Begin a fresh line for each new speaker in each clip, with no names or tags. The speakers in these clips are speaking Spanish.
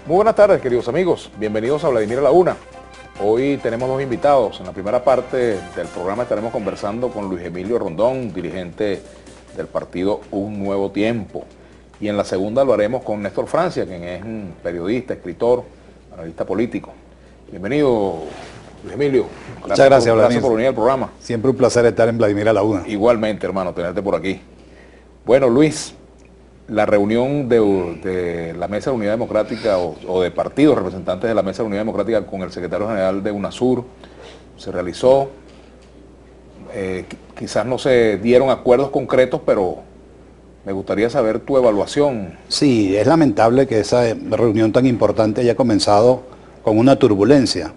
Muy buenas tardes, queridos amigos. Bienvenidos a Vladimir a la Una. Hoy tenemos dos invitados. En la primera parte del programa estaremos conversando con Luis Emilio Rondón, dirigente del partido Un Nuevo Tiempo. Y en la segunda lo haremos con Néstor Francia, quien es un periodista, escritor, analista político. Bienvenido, Luis Emilio.
Muchas gracias,
Gracias por venir al programa.
Siempre un placer estar en Vladimir a la Una.
Igualmente, hermano, tenerte por aquí. Bueno, Luis, la reunión de la Mesa de Unidad Democrática o de partidos representantes de la Mesa de Unidad Democrática con el secretario general de UNASUR se realizó. Quizás no se dieron acuerdos concretos, pero me gustaría saber tu evaluación.
Sí, es lamentable que esa reunión tan importante haya comenzado con una turbulencia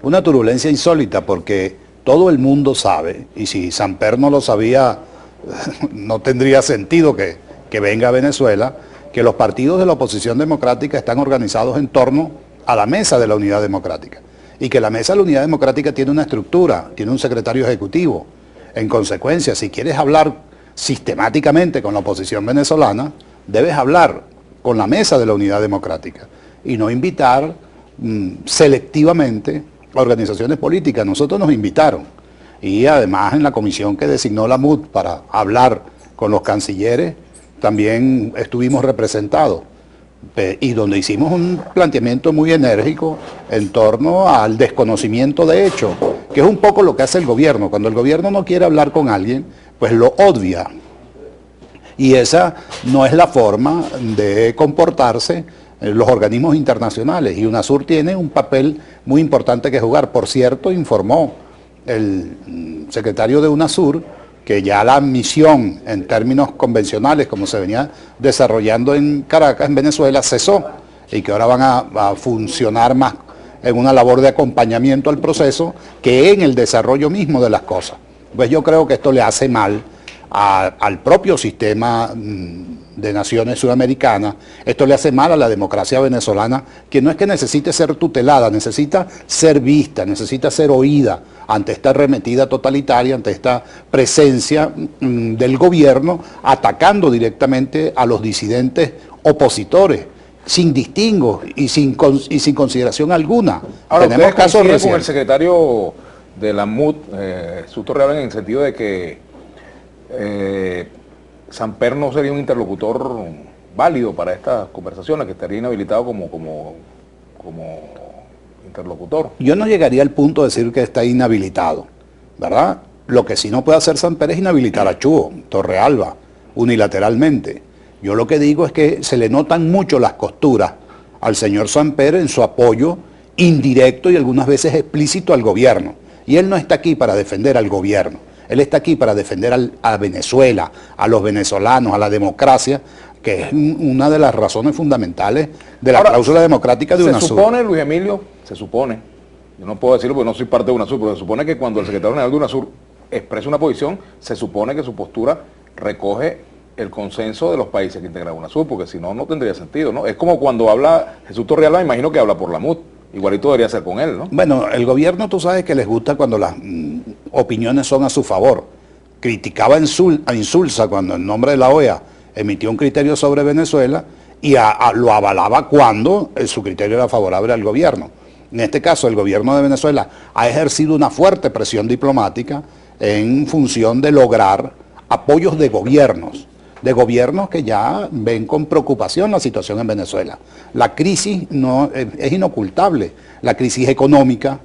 insólita, porque todo el mundo sabe, y si Samper no lo sabía, no tendría sentido que venga a Venezuela, que los partidos de la oposición democrática están organizados en torno a la Mesa de la Unidad Democrática, y que la Mesa de la Unidad Democrática tiene una estructura, tiene un secretario ejecutivo. En consecuencia, si quieres hablar sistemáticamente con la oposición venezolana, debes hablar con la Mesa de la Unidad Democrática y no invitar selectivamente a organizaciones políticas. Nosotros nos invitaron, y además en la comisión que designó la MUD para hablar con los cancilleres también estuvimos representados, y donde hicimos un planteamiento muy enérgico en torno al desconocimiento de hecho, que es un poco lo que hace el gobierno. Cuando el gobierno no quiere hablar con alguien, pues lo obvia, y esa no es la forma de comportarse los organismos internacionales, y UNASUR tiene un papel muy importante que jugar. Por cierto, informó el secretario de UNASUR que ya la misión en términos convencionales, como se venía desarrollando en Caracas, en Venezuela, cesó, y que ahora van a funcionar más en una labor de acompañamiento al proceso que en el desarrollo mismo de las cosas. Pues yo creo que esto le hace mal al propio sistema de naciones sudamericanas, esto le hace mal a la democracia venezolana, que no es que necesite ser tutelada, necesita ser vista, necesita ser oída ante esta arremetida totalitaria, ante esta presencia del gobierno atacando directamente a los disidentes opositores, sin distingo y sin consideración alguna.
Ahora,
tenemos casos
con
recientes.
el secretario de la MUD, Jesús Torreal, en el sentido de que Samper no sería un interlocutor válido para estas conversaciones, que estaría inhabilitado como interlocutor.
Yo no llegaría al punto de decir que está inhabilitado, ¿verdad? Lo que sí no puede hacer Samper es inhabilitar a Chuo Torrealba unilateralmente. Yo lo que digo es que se le notan mucho las costuras al señor Samper en su apoyo indirecto y algunas veces explícito al gobierno. Y él no está aquí para defender al gobierno. Él está aquí para defender a Venezuela, a los venezolanos, a la democracia, que es una de las razones fundamentales de la cláusula democrática de UNASUR.
Se supone, Luis Emilio, se supone, yo no puedo decirlo porque no soy parte de UNASUR, pero se supone que cuando el secretario general de UNASUR expresa una posición, se supone que su postura recoge el consenso de los países que integran UNASUR, porque si no, no tendría sentido, ¿no? Es como cuando habla Jesús Torrealba, me imagino que habla por la MUD. Igualito debería ser con él, ¿no?
Bueno, el gobierno, tú sabes que les gusta cuando las opiniones son a su favor. Criticaba a Insulza cuando en nombre de la OEA emitió un criterio sobre Venezuela, y lo avalaba cuando su criterio era favorable al gobierno. En este caso, el gobierno de Venezuela ha ejercido una fuerte presión diplomática en función de lograr apoyos de gobiernos que ya ven con preocupación la situación en Venezuela. La crisis no es inocultable, la crisis económica,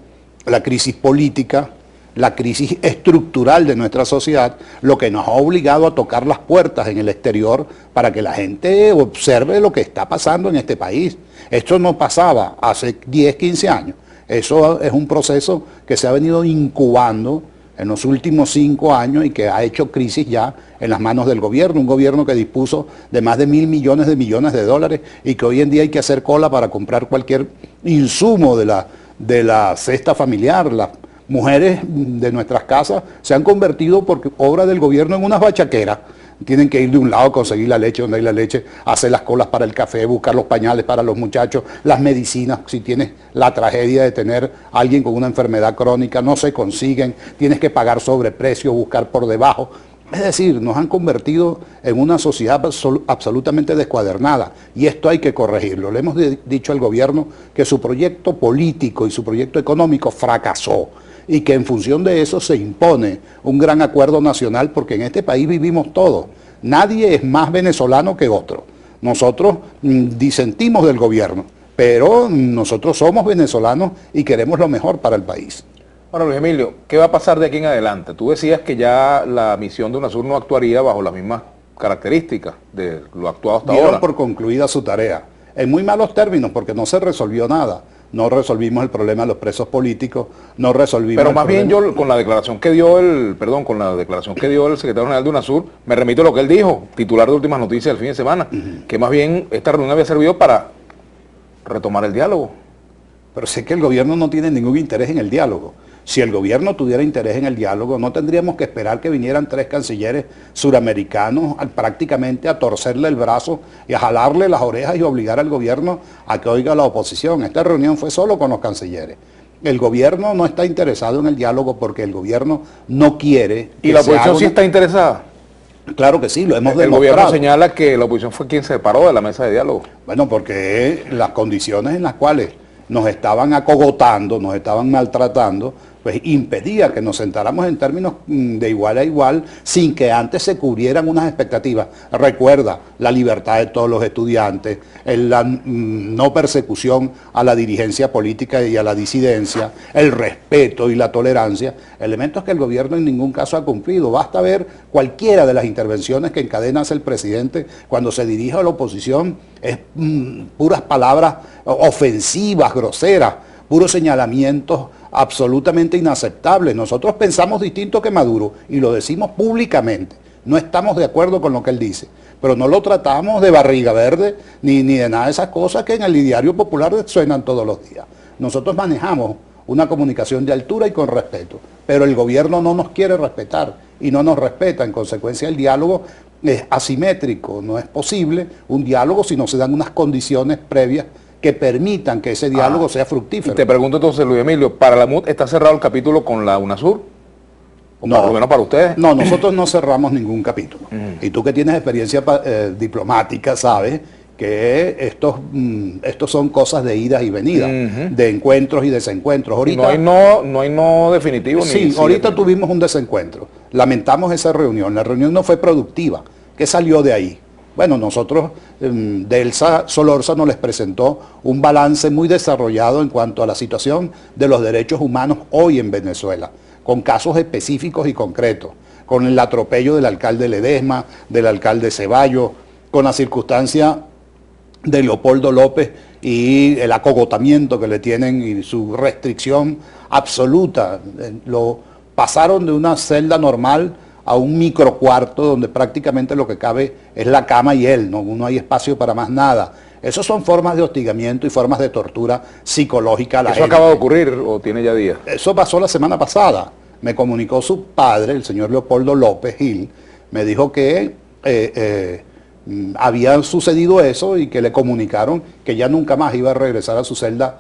la crisis política, la crisis estructural de nuestra sociedad, lo que nos ha obligado a tocar las puertas en el exterior para que la gente observe lo que está pasando en este país. Esto no pasaba hace 10, 15 años. Eso es un proceso que se ha venido incubando en los últimos 5 años y que ha hecho crisis ya en las manos del gobierno, un gobierno que dispuso de más de 1.000 millones de dólares y que hoy en día hay que hacer cola para comprar cualquier insumo de la cesta familiar. Las mujeres de nuestras casas se han convertido, por obra del gobierno, en unas bachaqueras. Tienen que ir de un lado a conseguir la leche, donde hay la leche, hacer las colas para el café, buscar los pañales para los muchachos, las medicinas, si tienes la tragedia de tener a alguien con una enfermedad crónica, no se consiguen, tienes que pagar sobreprecio, buscar por debajo. Es decir, nos han convertido en una sociedad absolutamente descuadernada y esto hay que corregirlo. Le hemos dicho al gobierno que su proyecto político y su proyecto económico fracasó y que en función de eso se impone un gran acuerdo nacional porque en este país vivimos todos. Nadie es más venezolano que otro. Nosotros disentimos del gobierno, pero nosotros somos venezolanos y queremos lo mejor para el país.
Ahora, Luis Emilio, ¿qué va a pasar de aquí en adelante? Tú decías que ya la misión de UNASUR no actuaría bajo las mismas características de lo actuado hasta
Dieron
ahora.
por concluida su tarea, en muy malos términos, porque no se resolvió nada. No resolvimos el problema de los presos políticos, no resolvimos
Pero más bien yo con la declaración que dio el secretario general de UNASUR, me remito a lo que él dijo, titular de Últimas Noticias del fin de semana, que más bien esta reunión había servido para retomar el diálogo.
Pero sé que el gobierno no tiene ningún interés en el diálogo. Si el gobierno tuviera interés en el diálogo, no tendríamos que esperar que vinieran 3 cancilleres suramericanos prácticamente a torcerle el brazo y a jalarle las orejas y obligar al gobierno a que oiga a la oposición. Esta reunión fue solo con los cancilleres. El gobierno no está interesado en el diálogo porque el gobierno no quiere...
¿Y la oposición sí está interesada?
Claro que sí, lo hemos demostrado.
El gobierno señala que la oposición fue quien se separó de la mesa de diálogo.
Bueno, porque las condiciones en las cuales nos estaban acogotando, nos estaban maltratando, pues impedía que nos sentáramos en términos de igual a igual sin que antes se cubrieran unas expectativas. Recuerda, la libertad de todos los estudiantes, la no persecución a la dirigencia política y a la disidencia, el respeto y la tolerancia, elementos que el gobierno en ningún caso ha cumplido. Basta ver cualquiera de las intervenciones que encadena el presidente cuando se dirige a la oposición, es puras palabras ofensivas, groseras, puros señalamientos absolutamente inaceptables. Nosotros pensamos distinto que Maduro y lo decimos públicamente. No estamos de acuerdo con lo que él dice, pero no lo tratamos de barriga verde ni de nada de esas cosas que en el ideario popular suenan todos los días. Nosotros manejamos una comunicación de altura y con respeto, pero el gobierno no nos quiere respetar y no nos respeta. En consecuencia, el diálogo es asimétrico, no es posible un diálogo si no se dan unas condiciones previas que permitan que ese diálogo sea fructífero.
Y te pregunto entonces, Luis Emilio, ¿para la MUD está cerrado el capítulo con la UNASUR? ¿O
no,
por lo menos para ustedes?
No, nosotros no cerramos ningún capítulo. Y tú que tienes experiencia diplomática sabes que estos son cosas de idas y venidas, de encuentros y desencuentros. Ahorita,
no hay no definitivo.
Sí, ahorita tuvimos un desencuentro. Lamentamos esa reunión. La reunión no fue productiva. ¿Qué salió de ahí? Bueno, nosotros, Delsa Solorza nos les presentó un balance muy desarrollado en cuanto a la situación de los derechos humanos hoy en Venezuela, con casos específicos y concretos, con el atropello del alcalde Ledesma, del alcalde Ceballos, con la circunstancia de Leopoldo López y el acogotamiento que le tienen y su restricción absoluta. Lo pasaron de una celda normal a un microcuarto donde prácticamente lo que cabe es la cama y él, no hay espacio para más nada. Esas son formas de hostigamiento y formas de tortura psicológica a la gente.
¿Eso acaba de ocurrir o tiene ya días?
Eso pasó la semana pasada. Me comunicó su padre, el señor Leopoldo López Gil, me dijo que había sucedido eso y que le comunicaron que ya nunca más iba a regresar a su celda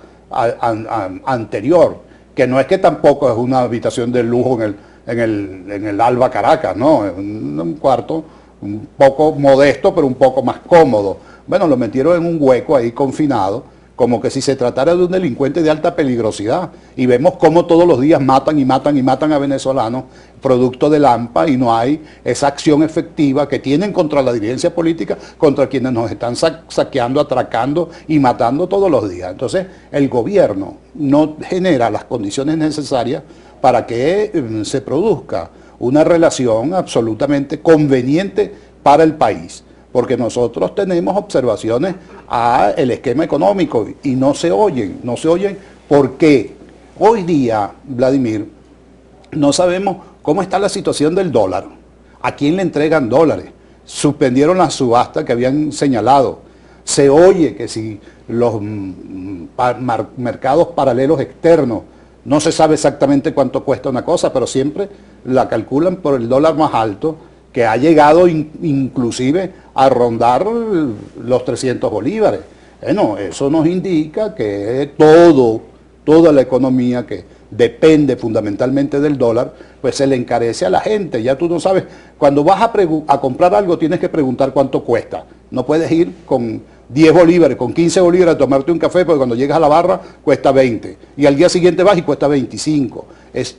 anterior, que no es que tampoco es una habitación de lujo en el Alba Caracas, no, es un cuarto un poco modesto, pero un poco más cómodo. Bueno, lo metieron en un hueco ahí confinado, como que si se tratara de un delincuente de alta peligrosidad. Y vemos cómo todos los días matan y matan y matan a venezolanos, producto del AMPA, y no hay esa acción efectiva que tienen contra la dirigencia política, contra quienes nos están saqueando, atracando y matando todos los días. Entonces, el gobierno no genera las condiciones necesarias para que se produzca una relación absolutamente conveniente para el país, porque nosotros tenemos observaciones al esquema económico y no se oyen porque hoy día, Vladimir, no sabemos cómo está la situación del dólar, a quién le entregan dólares, suspendieron la subasta que habían señalado, se oye que si los mercados paralelos externos, no se sabe exactamente cuánto cuesta una cosa, pero siempre la calculan por el dólar más alto, que ha llegado inclusive a rondar los 300 bolívares. Bueno, eso nos indica que todo toda la economía que depende fundamentalmente del dólar, pues se le encarece a la gente. Ya tú no sabes, cuando vas a comprar algo tienes que preguntar cuánto cuesta. No puedes ir con 10 bolívares, con 15 bolívares a tomarte un café, porque cuando llegas a la barra cuesta 20. Y al día siguiente vas y cuesta 25.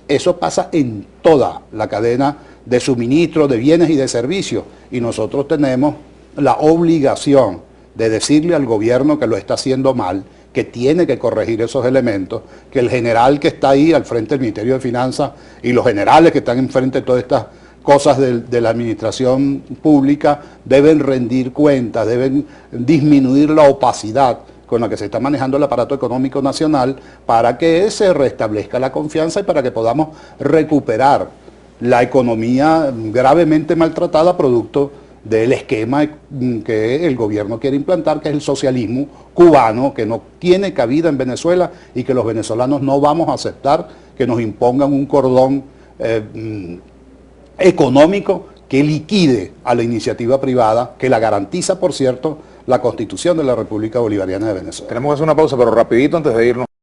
Eso pasa en toda la cadena de suministro de bienes y de servicios. Y nosotros tenemos la obligación de decirle al gobierno que lo está haciendo mal, que tiene que corregir esos elementos, que el general que está ahí al frente del Ministerio de Finanzas y los generales que están enfrente de todas estas cosas de la administración pública deben rendir cuentas, deben disminuir la opacidad con la que se está manejando el aparato económico nacional para que se restablezca la confianza y para que podamos recuperar la economía gravemente maltratada producto del esquema que el gobierno quiere implantar, que es el socialismo cubano, que no tiene cabida en Venezuela y que los venezolanos no vamos a aceptar que nos impongan un cordón económico que liquide a la iniciativa privada, que la garantiza, por cierto, la Constitución de la República Bolivariana de Venezuela.
Tenemos que hacer una pausa, pero rapidito antes de irnos.